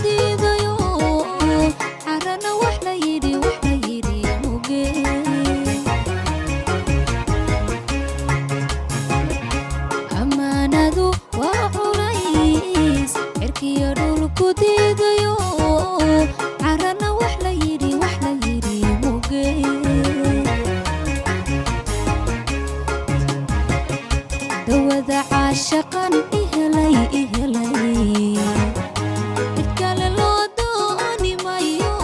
diidayo carana wax la yidhi muge amaanadu waa culays cirkiyo dhulku diidayo carana wax la yidhi muge dawada caashaqan ihelay idkale loo dooni mayo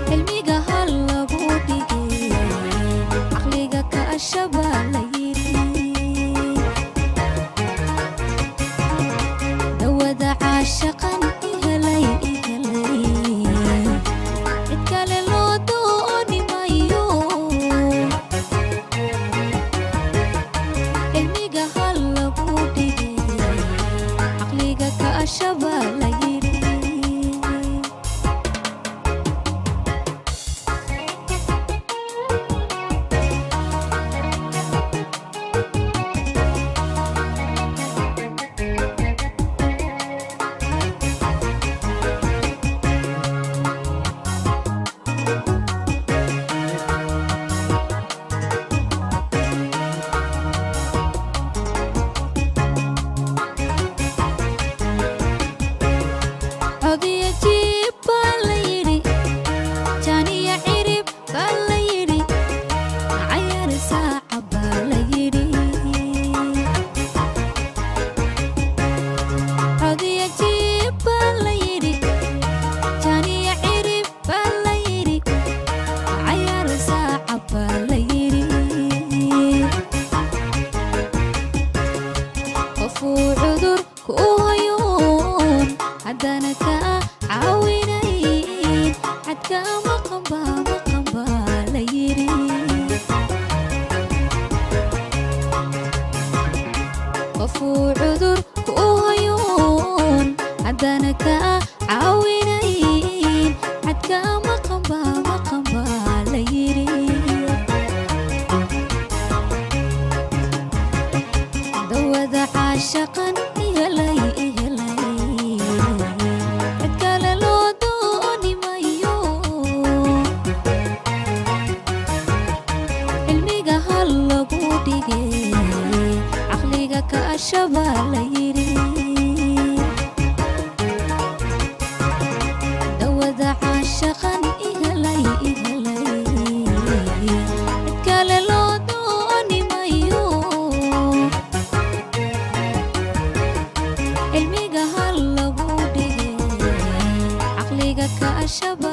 cilmiga hal lagu dhigay caqliga ka ashaba la yidhi dawada caashaqan ihelay idkale loo dooni mayo cilmiga hal lagu dhigay caqliga ka ashaba la yidhi codiya jiib baa la yidhi jaaniya cirib baa la yidhi cayaar saaca baa la yidhi codiya jiib baa la yidhi jaaniya cirib baa la yidhi cayaar saaca baa la yidhi qofuu cudur ku hayoon haddana ka caawinayn xadka maqan baa la yidhi qofuu cudur ku hayoon haddana ka caawinayn xadka maqan baa la yidhi dawada caashaqan ihelay idkale loo dooni mayo cilmiga hal lagu dhigay caqliga ka ashaba la yidhi dawada caashaqan ihelay idkale loo dooni mayo cilmiga hal lagu dhigay caqliga ka ashaba